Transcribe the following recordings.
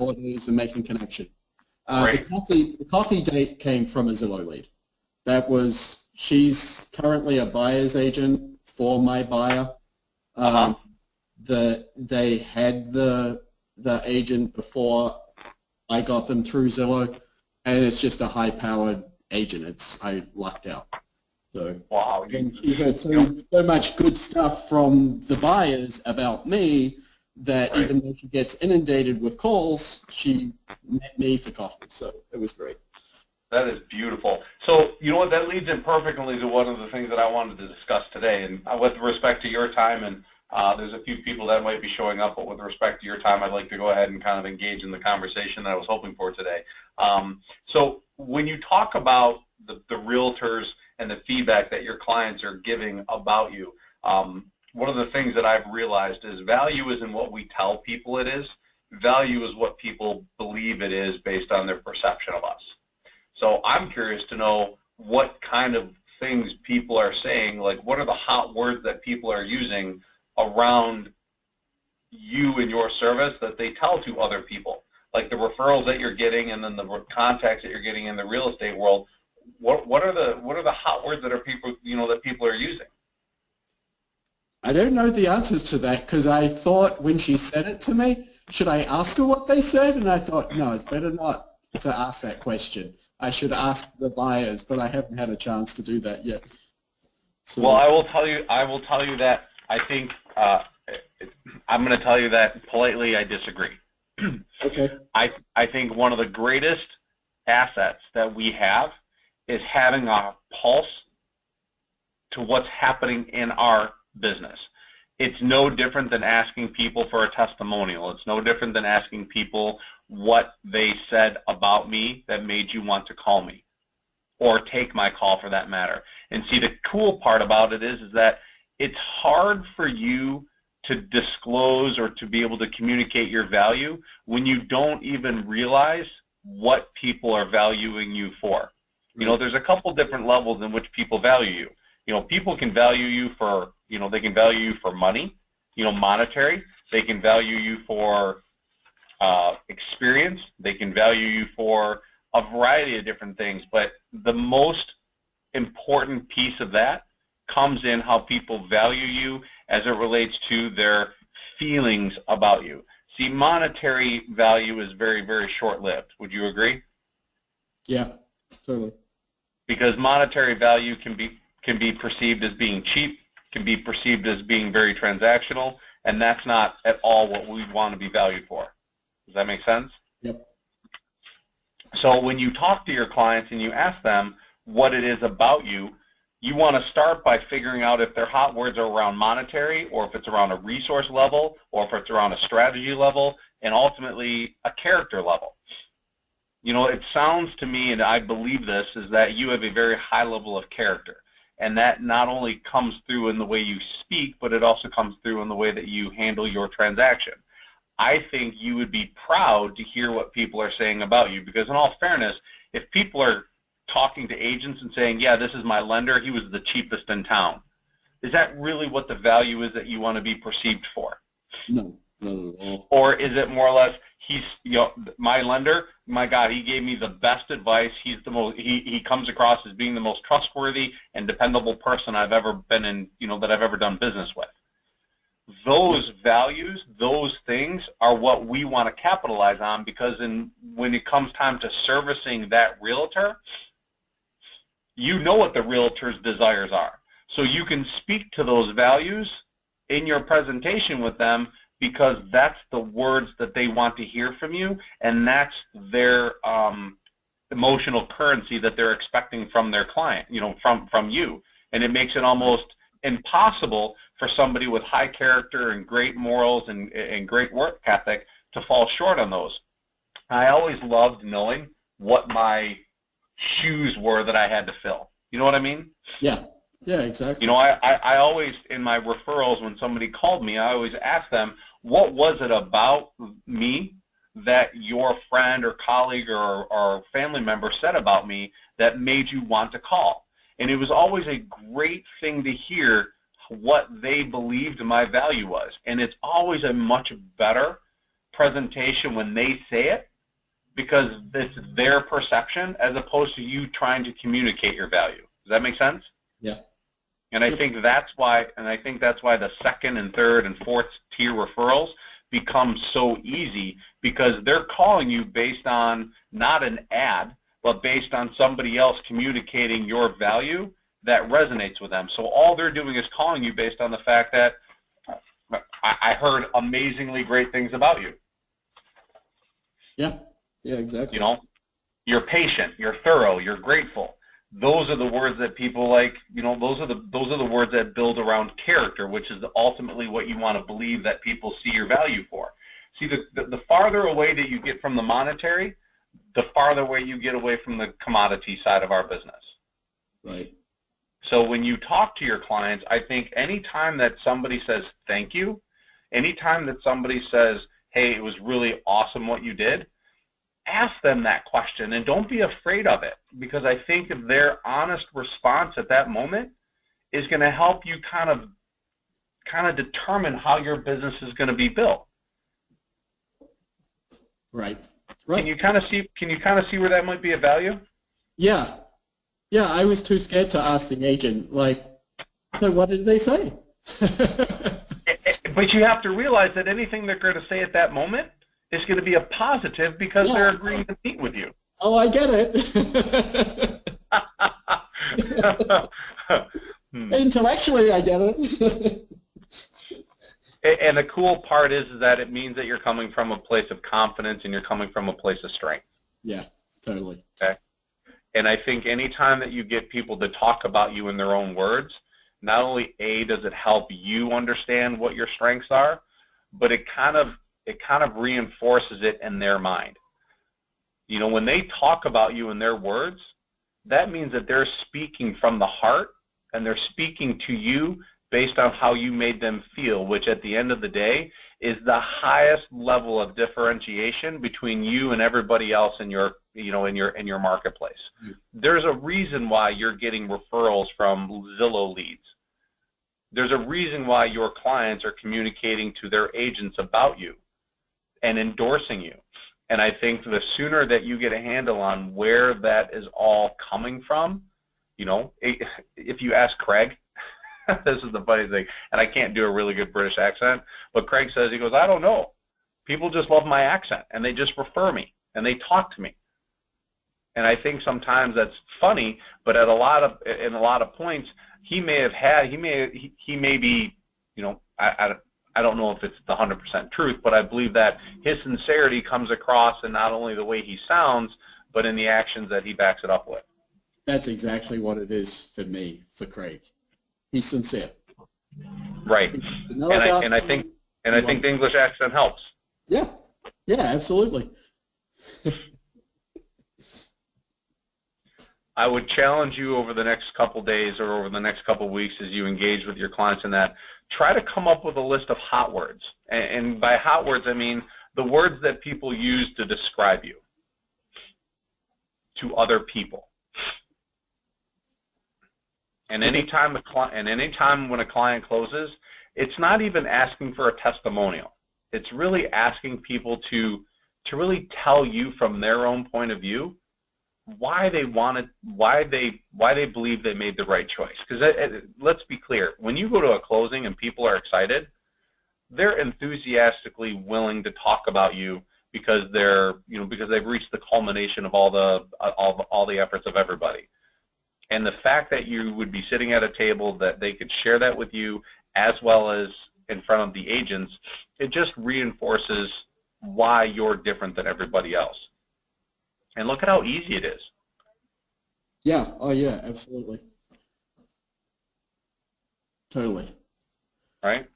orders and making connection. Right. The coffee date came from a Zillow lead. She's currently a buyer's agent for my buyer. They had the agent before I got them through Zillow, and it's just a high-powered agent. I lucked out. So wow, she heard so much good stuff from the buyers about me that even though she gets inundated with calls, she met me for coffee. So it was great. That is beautiful. So, you know what, that leads in perfectly to one of the things that I wanted to discuss today. And with respect to your time, and there's a few people that might be showing up, but with respect to your time, I'd like to go ahead and kind of engage in the conversation that I was hoping for today. So when you talk about the realtors and the feedback that your clients are giving about you, one of the things that I've realized is value isn't what we tell people it is. Value is what people believe it is based on their perception of us. So I'm curious to know what kind of things people are saying, like what are the hot words that people are using around you and your service that they tell to other people, like the referrals that you're getting and then the contacts that you're getting in the real estate world. What are the hot words that are people are using? I don't know the answers to that because I thought when she said it to me, should I ask her what they said? And I thought, no, it's better not to ask that question. I should ask the buyers, but I haven't had a chance to do that yet. So, well, I will tell you that I think I'm going to tell you that politely I disagree. okay. I think one of the greatest assets that we have is having a pulse to what's happening in our business. It's no different than asking people for a testimonial. It's no different than asking people what they said about me that made you want to call me or take my call for that matter. And see, the cool part about it is that it's hard for you to disclose or to be able to communicate your value when you don't even realize what people are valuing you for. You know, there's a couple different levels in which people value you. You know, people can value you for, they can value you for money, monetary. They can value you for experience. They can value you for a variety of different things. But the most important piece of that comes in how people value you as it relates to their feelings about you. See, monetary value is very, very short-lived. Would you agree? Yeah, totally. Because monetary value can be perceived as being cheap, can be perceived as being very transactional, and that's not at all what we want to be valued for. Does that make sense? Yep. So when you talk to your clients and you ask them what it is about you, you want to start by figuring out if their hot words are around monetary, or if it's around a resource level, or if it's around a strategy level, and ultimately a character level. It sounds to me, and I believe this, is that you have a very high level of character. And that not only comes through in the way you speak, but it also comes through in the way that you handle your transaction. I think you would be proud to hear what people are saying about you, because in all fairness, if people are talking to agents and saying, yeah, this is my lender, he was the cheapest in town, is that really what the value is that you want to be perceived for? No, not at all. Or is it more or less, he's, my lender, my God, he gave me the best advice. He's the most, he comes across as being the most trustworthy and dependable person I've ever been in, that I've ever done business with. Those values, those things are what we want to capitalize on, because when it comes time to servicing that realtor, you know what the realtor's desires are. So you can speak to those values in your presentation with them, because that's the words that they want to hear from you, and that's their emotional currency that they're expecting from their client, from you. And it makes it almost impossible for somebody with high character and great morals and great work ethic to fall short on those. I always loved knowing what my shoes were that I had to fill. You know what I mean? Yeah. Yeah, exactly. I always, in my referrals, when somebody called me, I always asked them, what was it about me that your friend or colleague or family member said about me that made you want to call? And it was always a great thing to hear what they believed my value was. And it's always a much better presentation when they say it, because it's their perception as opposed to you trying to communicate your value. Does that make sense? Yeah. And I think that's why the second and third and fourth tier referrals become so easy, because they're calling you based on not an ad, but based on somebody else communicating your value that resonates with them. So all they're doing is calling you based on the fact that I heard amazingly great things about you. Yeah. Yeah, exactly. You know, you're patient, you're thorough, you're grateful. Those are the words that people like, you know, those are the words that build around character, which is ultimately what you want to believe that people see your value for. See, the farther away that you get from the monetary, the farther away you get away from the commodity side of our business. Right. So when you talk to your clients, I think anytime that somebody says thank you, anytime that somebody says, hey, it was really awesome what you did, ask them that question and don't be afraid of it, because I think their honest response at that moment is going to help you kind of determine how your business is going to be built. Right. Right. Can you kind of see where that might be of value? Yeah. Yeah, I was too scared to ask the agent, like, so what did they say? But you have to realize that anything they're going to say at that moment is going to be a positive, because they're agreeing to meet with you. Oh, I get it. Intellectually, I get it. And the cool part is that it means that you're coming from a place of confidence and you're coming from a place of strength. Yeah, totally. Okay. And I think anytime that you get people to talk about you in their own words, not only does it help you understand what your strengths are, but it kind of reinforces it in their mind. You know, when they talk about you in their words, that means that they're speaking from the heart, and they're speaking to you based on how you made them feel, which at the end of the day is the highest level of differentiation between you and everybody else in your, you know, in your marketplace. Mm-hmm. There's a reason why you're getting referrals from Zillow leads. There's a reason why your clients are communicating to their agents about you and endorsing you. And I think the sooner that you get a handle on where that is all coming from, you know, if you ask Craig, this is the funny thing, and I can't do a really good British accent, but Craig says, he goes, I don't know. People just love my accent, and they just refer me, and they talk to me. And I think sometimes that's funny, but in a lot of points, he may be, you know, I don't know if it's the 100% truth, but I believe that his sincerity comes across in not only the way he sounds, but in the actions that he backs it up with. That's exactly what it is for me, for Craig. He's sincere. Right. And I think the English accent helps. Yeah. Yeah, absolutely. I would challenge you over the next couple days or over the next couple weeks as you engage with your clients in that, try to come up with a list of hot words. And by hot words, I mean the words that people use to describe you to other people. And anytime when a client closes, it's not even asking for a testimonial. It's really asking people to really tell you from their own point of view why they believe they made the right choice. Because let's be clear, when you go to a closing and people are excited, they're enthusiastically willing to talk about you because because they've reached the culmination of all the efforts of everybody. And the fact that you would be sitting at a table that they could share that with you as well as in front of the agents, it just reinforces why you're different than everybody else. And look at how easy it is. Yeah. Oh, yeah, absolutely. Totally. Right?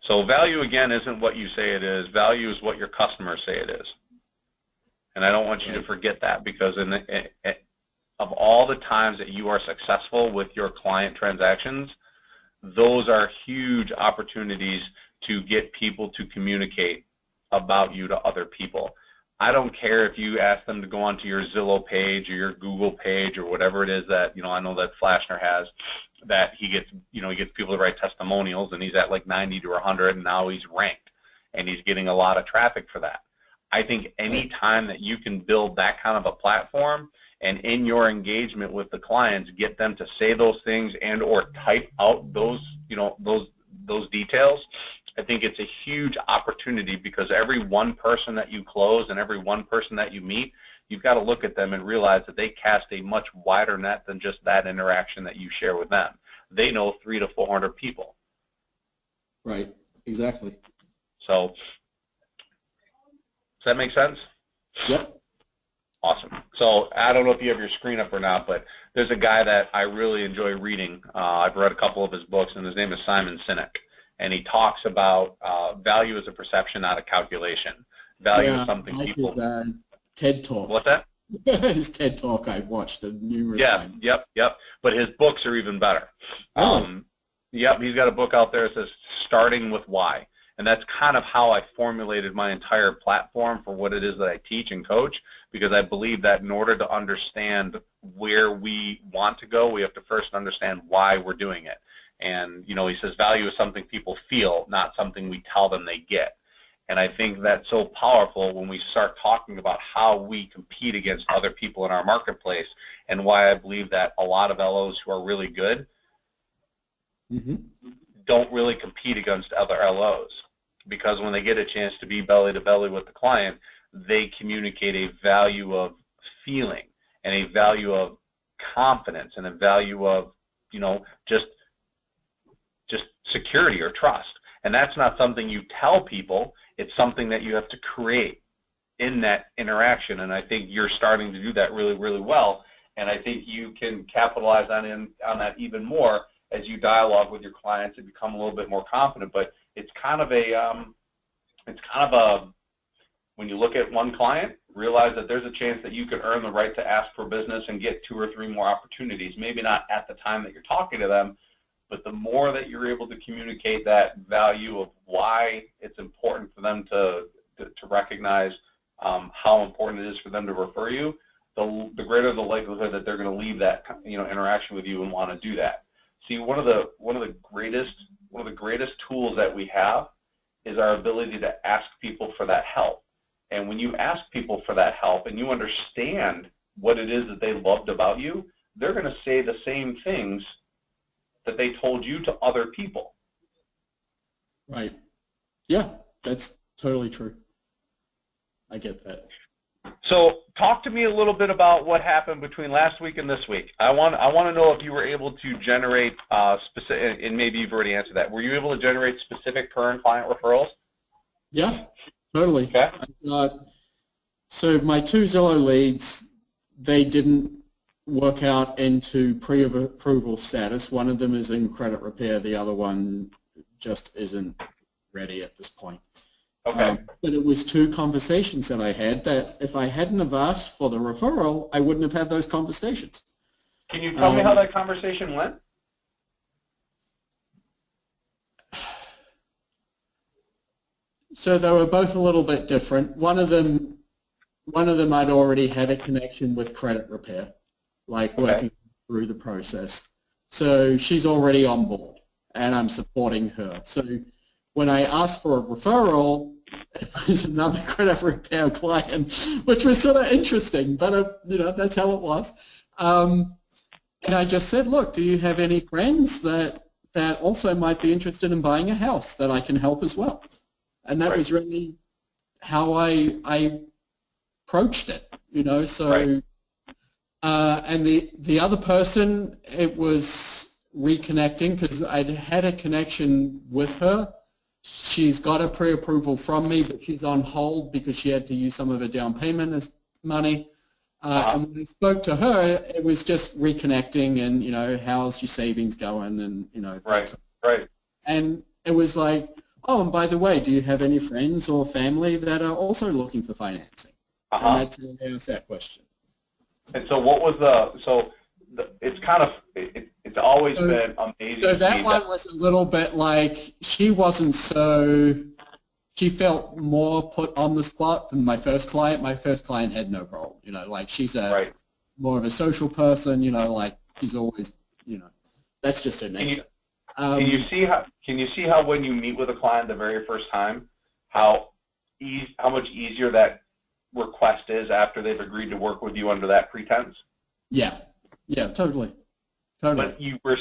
So value, again, isn't what you say it is. Value is what your customers say it is. And I don't want you to forget that, because of all the times that you are successful with your client transactions, those are huge opportunities to get people to communicate about you to other people. I don't care if you ask them to go onto your Zillow page or your Google page or whatever it is that, I know that Flashner has, that he gets people to write testimonials, and he's at like 90 to 100, and now he's ranked. and he's getting a lot of traffic for that. I think any time that you can build that kind of a platform and in your engagement with the clients, get them to say those things and or type out those, those details, I think it's a huge opportunity, because every one person that you close and every one person that you meet, you've got to look at them and realize that they cast a much wider net than just that interaction that you share with them. They know 300 to 400 people. Right, exactly. So, does that make sense? Yep. Awesome. So I don't know if you have your screen up or not, but there's a guy that I really enjoy reading. I've read a couple of his books, and his name is Simon Sinek. And he talks about value as a perception, not a calculation. Value is something people... His, TED Talk. What's that? His TED Talk I've watched numerous times. Yep. But his books are even better. Oh. Yep, he's got a book out there that says Starting with Why. And that's kind of how I formulated my entire platform for what it is that I teach and coach, because I believe that in order to understand where we want to go, we have to first understand why we're doing it. And, he says value is something people feel, not something we tell them they get. And I think that's so powerful when we start talking about how we compete against other people in our marketplace, and why I believe that a lot of LOs who are really good don't really compete against other LOs, because when they get a chance to be belly to belly with the client, they communicate a value of feeling and a value of confidence and a value of, just security or trust. And that's not something you tell people. It's something that you have to create in that interaction. And I think you're starting to do that really, really well. And I think you can capitalize on that even more as you dialogue with your clients and become a little bit more confident. But it's kind of a, when you look at one client, realize that there's a chance that you could earn the right to ask for business and get 2 or 3 more opportunities. Maybe not at the time that you're talking to them, but the more that you're able to communicate that value of why it's important for them to recognize how important it is for them to refer you, the greater the likelihood that they're going to leave that interaction with you and want to do that. See, one of the greatest tools that we have is our ability to ask people for that help. And when you ask people for that help and you understand what it is that they loved about you, they're going to say the same things that they told you to other people. Right. Yeah, that's totally true. I get that. So talk to me a little bit about what happened between last week and this week. I want to know if you were able to generate specific, and maybe you've already answered that. Were you able to generate specific current client referrals? Yeah, totally. Okay. So my 2 Zillow leads, they didn't work out into pre-approval status. One of them is in credit repair. The other one just isn't ready at this point. Okay. But it was 2 conversations that I had that if I hadn't have asked for the referral, I wouldn't have had those conversations. Can you tell me how that conversation went? So they were both a little bit different. One of them I'd already had a connection with credit repair, like working through the process. So she's already on board, and I'm supporting her. So when I asked for a referral, it was another credit repair client, which was sort of interesting, but that's how it was. And I just said, look, do you have any friends that also might be interested in buying a house that I can help as well? And that was really how I approached it, so and the other person, it was reconnecting because I'd had a connection with her. She's got a pre-approval from me, but she's on hold because she had to use some of her down payment as money. And when I spoke to her, it was just reconnecting and, how's your savings going and, Right. And it was like, oh, and by the way, do you have any friends or family that are also looking for financing? And that's how I asked that question. And so what was it's kind of, it's always been amazing. So that one was a little bit like, she felt more put on the spot than my first client. My first client had no problem, like she's more of a social person, like she's always, that's just her nature. Can you see how when you meet with a client the very first time, how much easier that request is after they've agreed to work with you under that pretense? Yeah. Yeah, totally. Totally. But you were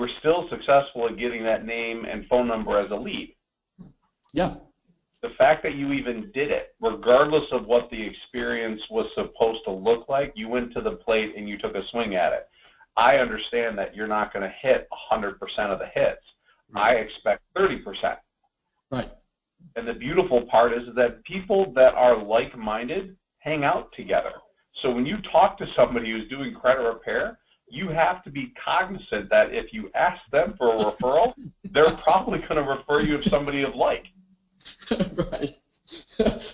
still successful at getting that name and phone number as a lead. Yeah. The fact that you even did it, regardless of what the experience was supposed to look like, you went to the plate and you took a swing at it. I understand that you're not going to hit 100% of the hits. Right. I expect 30%. Right. And the beautiful part is that people that are like-minded hang out together. So when you talk to somebody who's doing credit repair, you have to be cognizant that if you ask them for a referral, they're probably going to refer you to somebody of like. Right.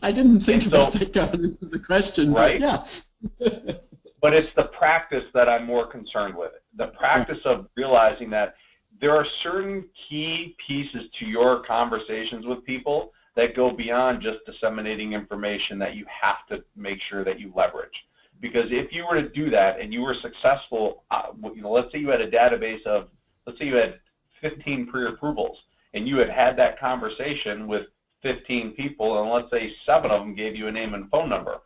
I didn't think about that going into the question, right? But yeah. But it's the practice that I'm more concerned with. The practice of realizing that there are certain key pieces to your conversations with people that go beyond just disseminating information that you have to make sure that you leverage. Because if you were to do that and you were successful, let's say you had a database of, let's say you had 15 pre-approvals and you had that conversation with 15 people, and let's say 7 of them gave you a name and phone number.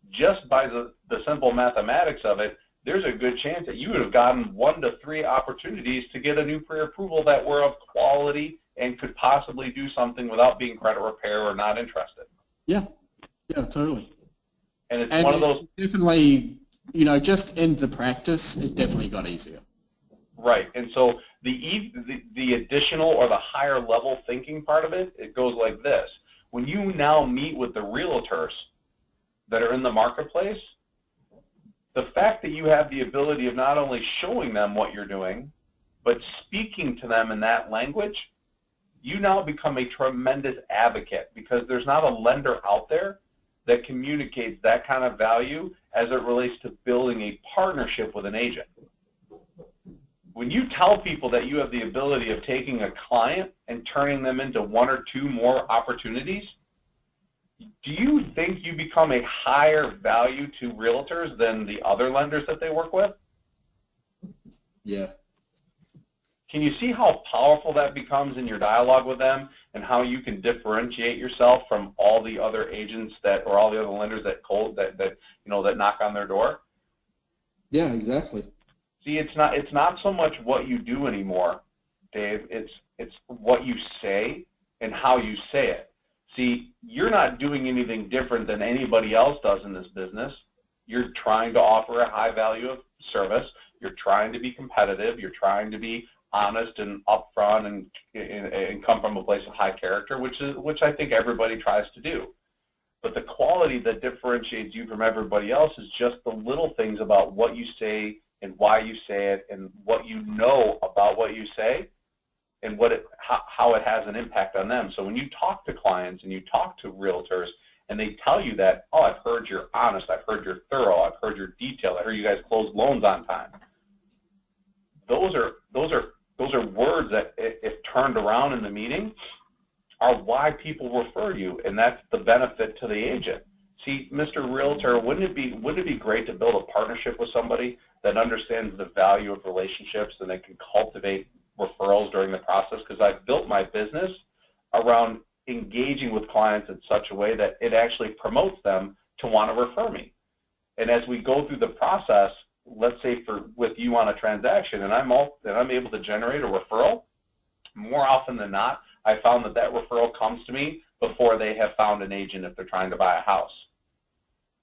Just by the simple mathematics of it, there's a good chance that you would have gotten 1 to 3 opportunities to get a new pre-approval that were of quality and could possibly do something without being credit repair or not interested. Yeah. Yeah, totally. And it's one of those. Definitely, just in the practice, it definitely got easier. Right. And so the additional or the higher level thinking part of it, it goes like this. When you now meet with the realtors that are in the marketplace, the fact that you have the ability of not only showing them what you're doing, but speaking to them in that language, you now become a tremendous advocate, because there's not a lender out there that communicates that kind of value as it relates to building a partnership with an agent. When you tell people that you have the ability of taking a client and turning them into 1 or 2 more opportunities, do you think you become a higher value to realtors than the other lenders that they work with? Yeah. Can you see how powerful that becomes in your dialogue with them, and how you can differentiate yourself from all the other agents or all the other lenders that knock on their door? Yeah, exactly. See, it's not so much what you do anymore, Dave. It's what you say and how you say it. See, you're not doing anything different than anybody else does in this business. You're trying to offer a high value of service. You're trying to be competitive. You're trying to be honest and upfront and come from a place of high character, which I think everybody tries to do. But the quality that differentiates you from everybody else is just the little things about what you say and why you say it, and what you know about what you say, and how it has an impact on them. So when you talk to clients and you talk to realtors and they tell you that, oh, I've heard you're honest, I've heard you're thorough, I've heard you're detailed, I heard you guys close loans on time. Those are words that, if turned around in the meeting, are why people refer you, and that's the benefit to the agent. See, Mr. Realtor, wouldn't it be great to build a partnership with somebody that understands the value of relationships and that can cultivate referrals during the process? Because I've built my business around engaging with clients in such a way that it actually promotes them to want to refer me. And as we go through the process, let's say with you on a transaction, and I'm able to generate a referral, more often than not, I found that referral comes to me before they have found an agent if they're trying to buy a house.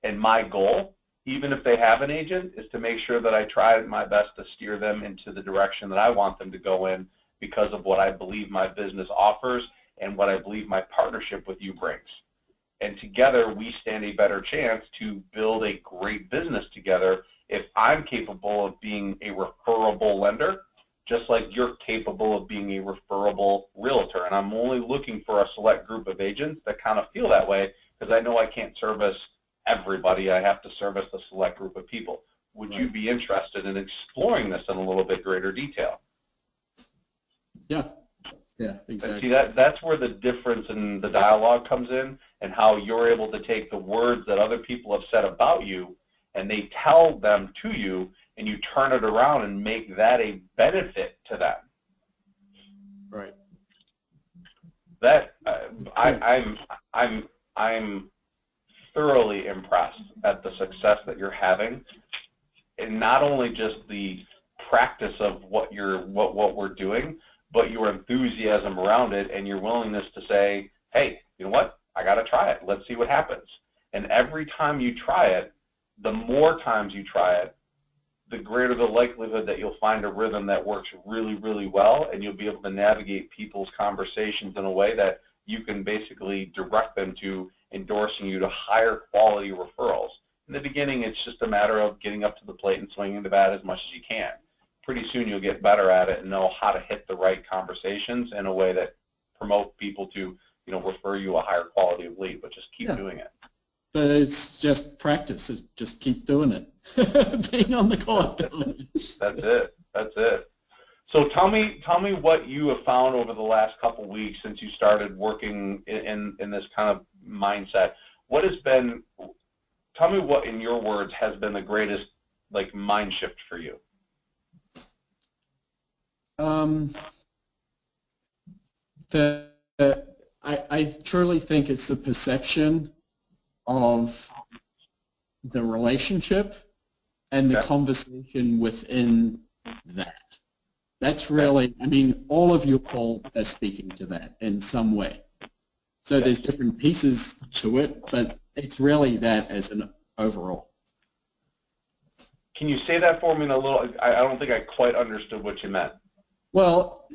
And my goal, even if they have an agent, is to make sure that I try my best to steer them into the direction that I want them to go in, because of what I believe my business offers and what I believe my partnership with you brings. And together we stand a better chance to build a great business together if I'm capable of being a referable lender, just like you're capable of being a referable realtor. And I'm only looking for a select group of agents that kind of feel that way, because I know I can't service everybody. I have to service a select group of people. Would you be interested in exploring this in a little bit greater detail? Yeah. Yeah, exactly. And see, that's where the difference in the dialogue comes in, and how you're able to take the words that other people have said about you and they tell them to you, and you turn it around and make that a benefit to them. Right. That I'm thoroughly impressed at the success that you're having, and not only just the practice of what we're doing, but your enthusiasm around it and your willingness to say, hey, you know what? I got to try it. Let's see what happens. And every time you try it, the more times you try it, the greater the likelihood that you'll find a rhythm that works really, really well, and you'll be able to navigate people's conversations in a way that you can basically direct them to endorsing you to higher quality referrals. In the beginning, it's just a matter of getting up to the plate and swinging the bat as much as you can. Pretty soon you'll get better at it and know how to hit the right conversations in a way that promote people to, refer you a higher quality of lead, but just keep doing it. But it's just practice. It's just keep doing it. Being on the court doing it. That's it. That's it. So tell me what you have found over the last couple weeks since you started working in this kind of mindset. What has been, tell me what, in your words, has been the greatest mind shift for you? I truly think it's the perception of the relationship and the conversation within that. That's really, I mean, all of your calls are speaking to that in some way. So there's different pieces to it, but it's really that as an overall. Can you say that for me in a little, I don't think I quite understood what you meant. Well,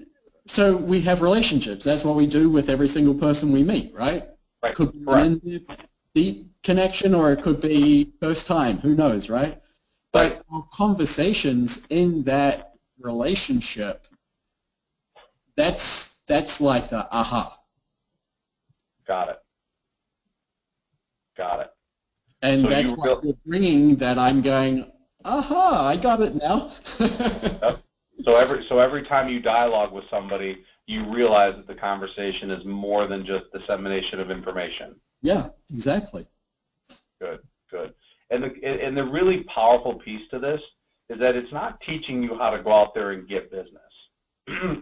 so we have relationships. That's what we do with every single person we meet, right? Right. Could be an in-depth, deep connection, or it could be first time. Who knows, right? But our conversations in that relationship, that's like the aha. Got it. Got it. And so that's what you're bringing that I'm going, aha, I got it now. Yep. So every time you dialogue with somebody, you realize that the conversation is more than just dissemination of information. Yeah, exactly. Good, good. And the really powerful piece to this is that it's not teaching you how to go out there and get business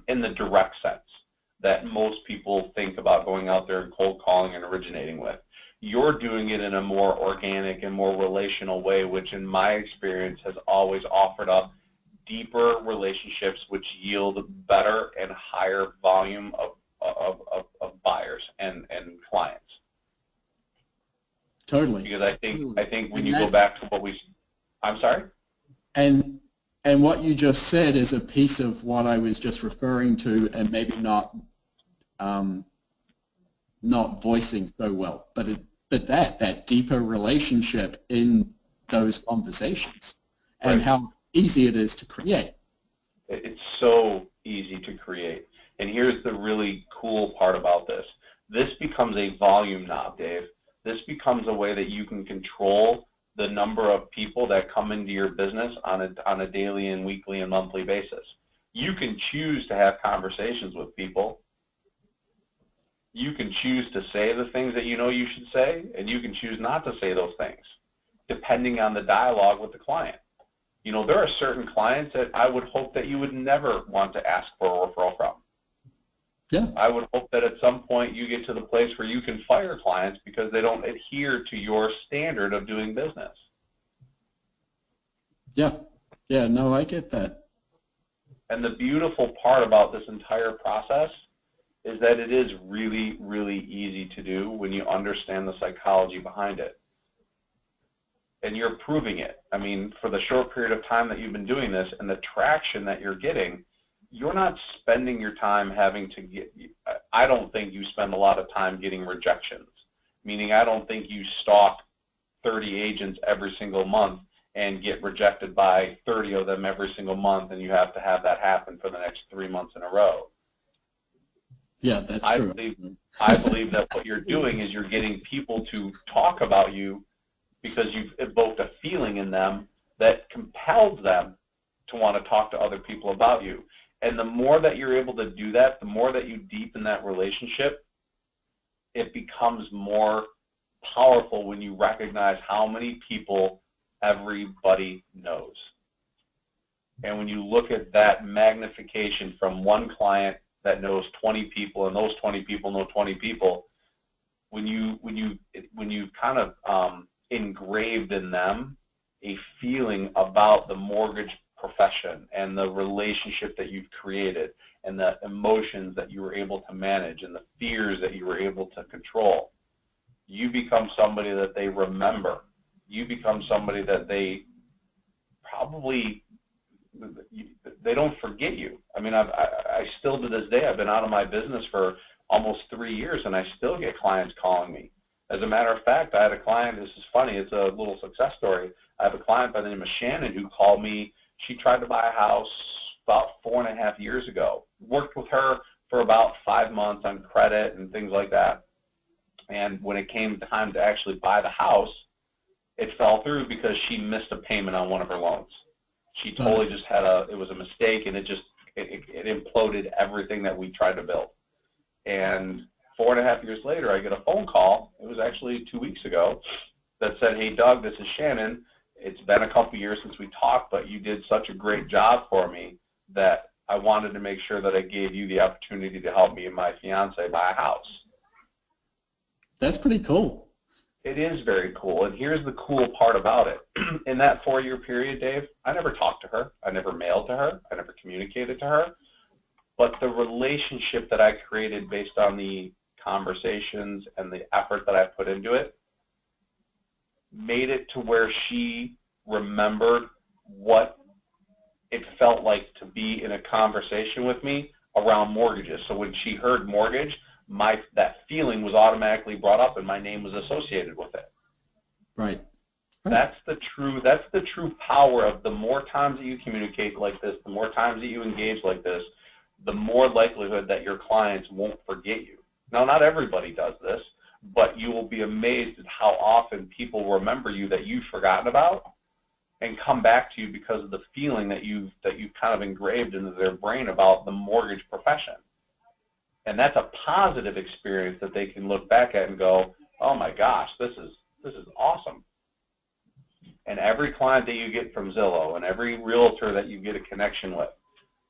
in the direct sense that most people think about going out there and cold calling and originating with. You're doing it in a more organic and more relational way, which in my experience has always offered up deeper relationships which yield better and higher volume of buyers and clients. Totally. Because I think when you go back to what I'm sorry? And what you just said is a piece of what I was just referring to, and maybe not voicing so well, but that deeper relationship in those conversations, and how easy it is to create. It's so easy to create. And here's the really cool part about this. This becomes a volume knob, Dave. This becomes a way that you can control the number of people that come into your business on a daily and weekly and monthly basis. You can choose to have conversations with people. You can choose to say the things that you know you should say, and you can choose not to say those things, depending on the dialogue with the client. You know, there are certain clients that I would hope that you would never want to ask for a referral from. Yeah. I would hope that at some point you get to the place where you can fire clients because they don't adhere to your standard of doing business. Yeah. Yeah, no, I get that. And the beautiful part about this entire process is that it is really, really easy to do when you understand the psychology behind it. And you're proving it. I mean, for the short period of time that you've been doing this and the traction that you're getting, you're not spending your time having to get, I don't think you spend a lot of time getting rejections, meaning I don't think you stalk 30 agents every single month and get rejected by 30 of them every single month, and you have to have that happen for the next 3 months in a row. Yeah, that's true. I believe that what you're doing is you're getting people to talk about you because you've evoked a feeling in them that compels them to want to talk to other people about you. And the more that you're able to do that, the more that you deepen that relationship, it becomes more powerful when you recognize how many people everybody knows. And when you look at that magnification from one client that knows 20 people, and those 20 people know 20 people, when you kind of engraved in them a feeling about the mortgage profession and the relationship that you've created and the emotions that you were able to manage and the fears that you were able to control, you become somebody that they remember. You become somebody that they probably, they don't forget you. I mean, I still to this day, I've been out of my business for almost 3 years, and I still get clients calling me. As a matter of fact, I had a client, this is funny, it's a little success story. I have a client by the name of Shannon who called me. She tried to buy a house about 4.5 years ago. Worked with her for about 5 months on credit and things like that. And when it came time to actually buy the house, it fell through because she missed a payment on one of her loans. She totally just had it was a mistake, and it imploded everything that we tried to build. And 4.5 years later, I get a phone call, it was actually 2 weeks ago, that said, hey, Doug, this is Shannon. It's been a couple years since we talked, but you did such a great job for me that I wanted to make sure that I gave you the opportunity to help me and my fiance buy a house. That's pretty cool. It is very cool, and here's the cool part about it. In that 4-year period, Dave, I never talked to her. I never mailed to her. I never communicated to her. But the relationship that I created based on the conversations and the effort that I put into it made it to where she remembered what it felt like to be in a conversation with me around mortgages. So when she heard mortgage, that feeling was automatically brought up and my name was associated with it. Right. That's the true power of the more times that you communicate like this, the more times that you engage like this, the more likelihood that your clients won't forget you. Now, not everybody does this, but you will be amazed at how often people remember you that you've forgotten about and come back to you because of the feeling that you've kind of engraved into their brain about the mortgage profession. And that's a positive experience that they can look back at and go, oh my gosh, this is awesome. And every client that you get from Zillow and every realtor that you get a connection with,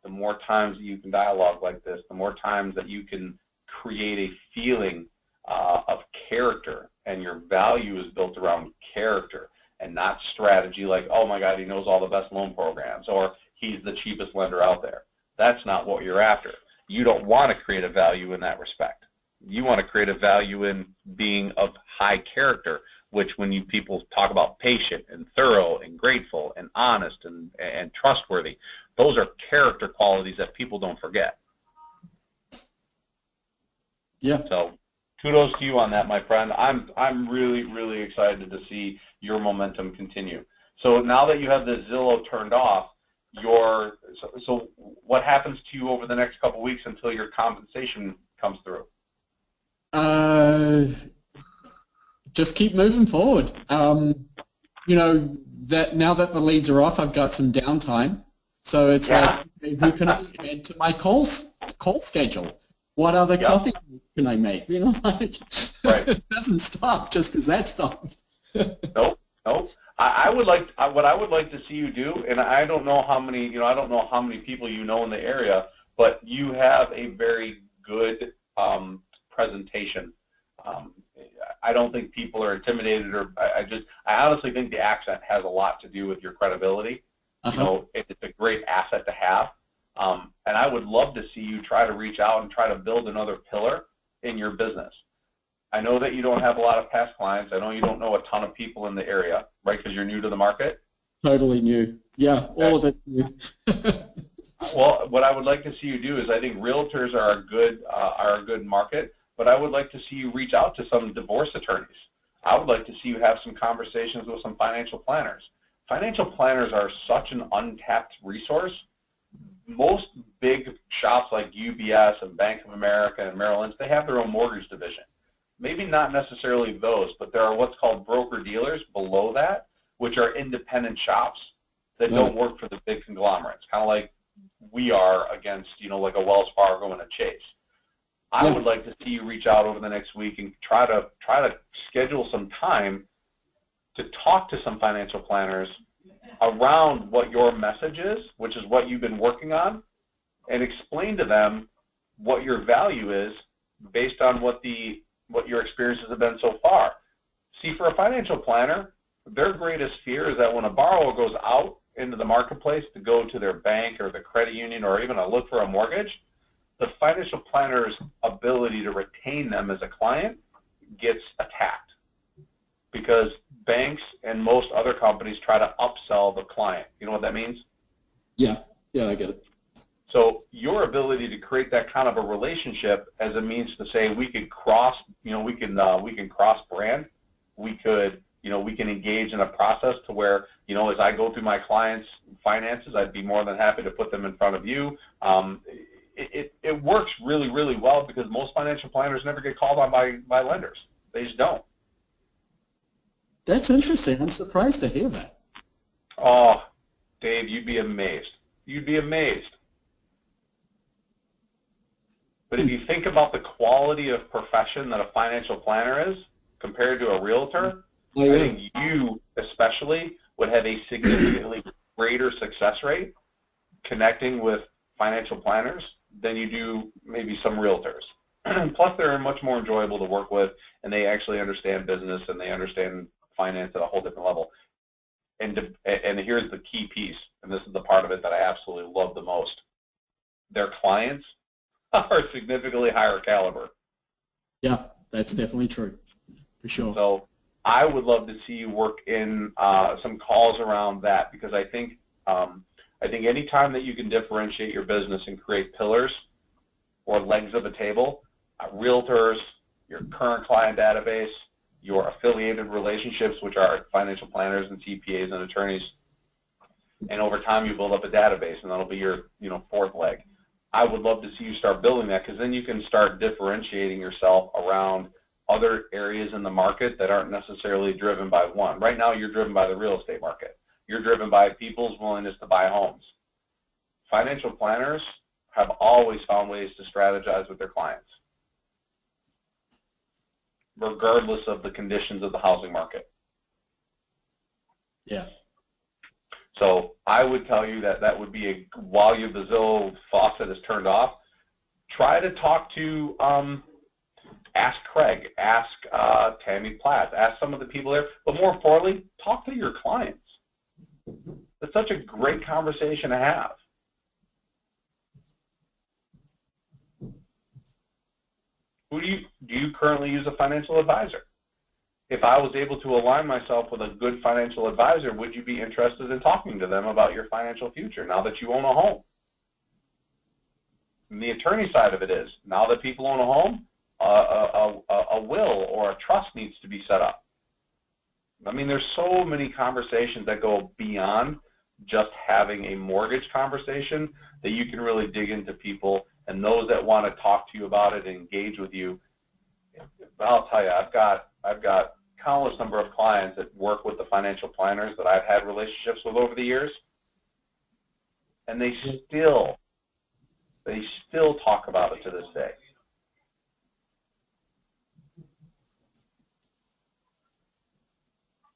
the more times that you can dialogue like this, the more times that you can create a feeling of character, and your value is built around character and not strategy like, oh my God, he knows all the best loan programs or he's the cheapest lender out there. That's not what you're after. You don't want to create a value in that respect. You want to create a value in being of high character, which when people talk about patient and thorough and grateful and honest and trustworthy, those are character qualities that people don't forget. Yeah. So kudos to you on that, my friend. I'm really, really excited to see your momentum continue. So now that you have the Zillow turned off, so what happens to you over the next couple of weeks until your compensation comes through? Just keep moving forward. You know, that now that the leads are off, I've got some downtime. So it's like, who can I add to my call schedule? What other coffee can I make? You know, like, it doesn't stop just because that stopped. Nope. What I would like to see you do, and I don't know how many, people you know in the area, but you have a very good presentation. I don't think people are intimidated, or I honestly think the accent has a lot to do with your credibility. You know, it's a great asset to have. And I would love to see you try to reach out and try to build another pillar in your business. I know that you don't have a lot of past clients. I know you don't know a ton of people in the area, right, because you're new to the market? Totally new. Yeah, all of it new. Well, what I would like to see you do is, I think realtors are a good market, but I would like to see you reach out to some divorce attorneys. I would like to see you have some conversations with some financial planners. Financial planners are such an untapped resource. Most big shops like UBS and Bank of America and Merrill Lynch, they have their own mortgage division. Maybe not necessarily those, but there are what's called broker-dealers below that, which are independent shops that don't work for the big conglomerates, kind of like we are against, like a Wells Fargo and a Chase. I would like to see you reach out over the next week and try to schedule some time to talk to some financial planners around what your message is, which is what you've been working on, and explain to them what your value is based on what your experiences have been so far. See, for a financial planner, their greatest fear is that when a borrower goes out into the marketplace to go to their bank or the credit union or even to look for a mortgage, the financial planner's ability to retain them as a client gets attacked because banks and most other companies try to upsell the client. You know what that means? Yeah, yeah, I get it. So your ability to create that kind of a relationship as a means to say we could cross, we can cross brand, we can engage in a process to where, as I go through my clients' finances, I'd be more than happy to put them in front of you. It works really, really well because most financial planners never get called on by lenders. They just don't. That's interesting. I'm surprised to hear that. Oh, Dave, you'd be amazed. You'd be amazed. But if you think about the quality of profession that a financial planner is compared to a realtor, I think you especially would have a significantly greater success rate connecting with financial planners than you do maybe some realtors. Plus, they're much more enjoyable to work with, and they actually understand business and they understand finance at a whole different level. And here's the key piece, and this is the part of it that I absolutely love the most. Their clients are significantly higher caliber. Yeah, that's definitely true, for sure. So I would love to see you work in some calls around that because I think any time that you can differentiate your business and create pillars or legs of a table, realtors, your current client database, your affiliated relationships, which are financial planners and CPAs and attorneys, and over time you build up a database, and that'll be your fourth leg. I would love to see you start building that because then you can start differentiating yourself around other areas in the market that aren't necessarily driven by one. Right now you're driven by the real estate market. You're driven by people's willingness to buy homes. Financial planners have always found ways to strategize with their clients, regardless of the conditions of the housing market. Yeah. So I would tell you that would be while the Zillow faucet is turned off, try to talk to, ask Craig, ask Tammy Platt, ask some of the people there, but more importantly, talk to your clients. It's such a great conversation to have. Do you currently use a financial advisor? If I was able to align myself with a good financial advisor, would you be interested in talking to them about your financial future now that you own a home? And the attorney side of it is, now that people own a home, a will or a trust needs to be set up. I mean, there's so many conversations that go beyond just having a mortgage conversation that you can really dig into people, and those that want to talk to you about it and engage with you. I'll tell you, I've got countless number of clients that work with the financial planners that I've had relationships with over the years, and they still talk about it to this day.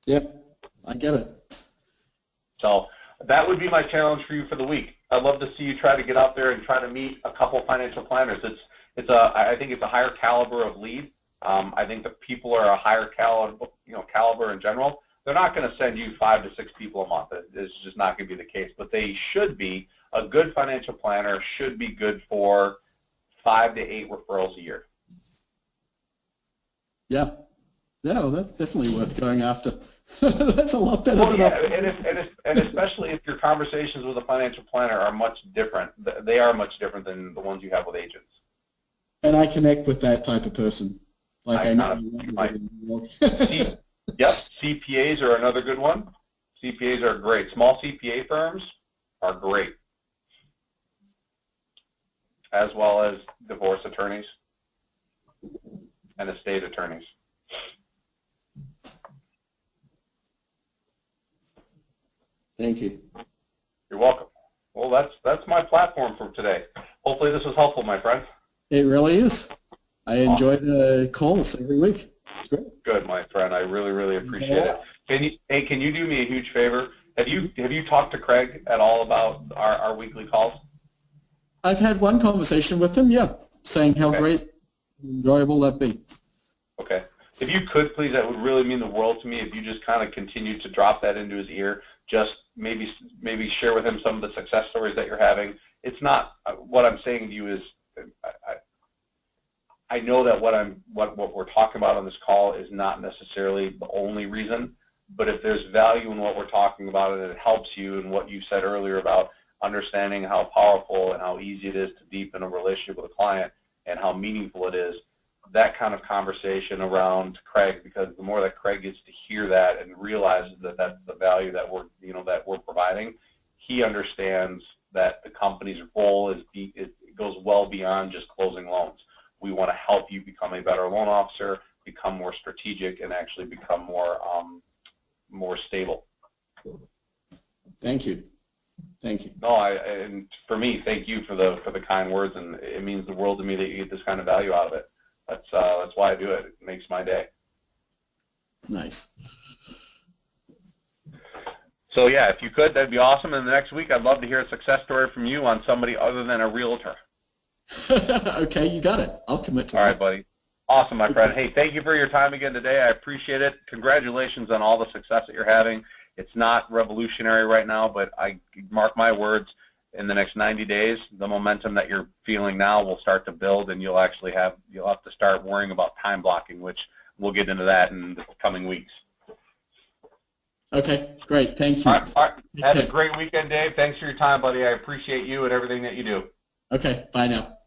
Yep, I get it. So that would be my challenge for you for the week. I'd love to see you try to get out there and try to meet a couple financial planners. I think it's a higher caliber of lead. I think the people are a higher caliber in general. They're not going to send you 5 to 6 people a month. It's just not going to be the case. But they should be. A good financial planner should be good for 5 to 8 referrals a year. Yeah. Yeah, well, that's definitely worth going after. That's a lot better than and especially if your conversations with a financial planner are much different. They are much different than the ones you have with agents. And I connect with that type of person. Like I know. Yep, CPAs are another good one. CPAs are great. Small CPA firms are great, as well as divorce attorneys and estate attorneys. Thank you. You're welcome. Well, that's my platform for today. Hopefully this was helpful, my friend. It really is. I enjoy the calls every week. It's great. Good, my friend. I really, really appreciate it. Can you do me a huge favor? Have you talked to Craig at all about our weekly calls? I've had one conversation with him, yeah. saying how Okay. great, enjoyable they've been. Okay. If you could, please, that would really mean the world to me if you just kind of continue to drop that into his ear. Just maybe share with him some of the success stories that you're having. It's not what I'm saying to you is I know that what we're talking about on this call is not necessarily the only reason, but if there's value in what we're talking about and it helps you and what you said earlier about understanding how powerful and how easy it is to deepen a relationship with a client and how meaningful it is, that kind of conversation around Craig, because the more that Craig gets to hear that and realizes that that's the value that we're providing, he understands that the company's role it goes well beyond just closing loans. We want to help you become a better loan officer, become more strategic, and actually become more stable. Thank you. Thank you. No, and for me, thank you for the kind words, and it means the world to me that you get this kind of value out of it. That's why I do it. It makes my day. Nice. So yeah, if you could, that'd be awesome. And the next week, I'd love to hear a success story from you on somebody other than a realtor. Okay, you got it. I'll commit to that. All right, buddy. Awesome, my friend. Hey, thank you for your time again today. I appreciate it. Congratulations on all the success that you're having. It's not revolutionary right now, but I mark my words, in the next 90 days, the momentum that you're feeling now will start to build, and you'll have to start worrying about time blocking, which we'll get into that in the coming weeks. Okay, great. Thank you. All right. Have a great weekend, Dave. Thanks for your time, buddy. I appreciate you and everything that you do. Okay, bye now.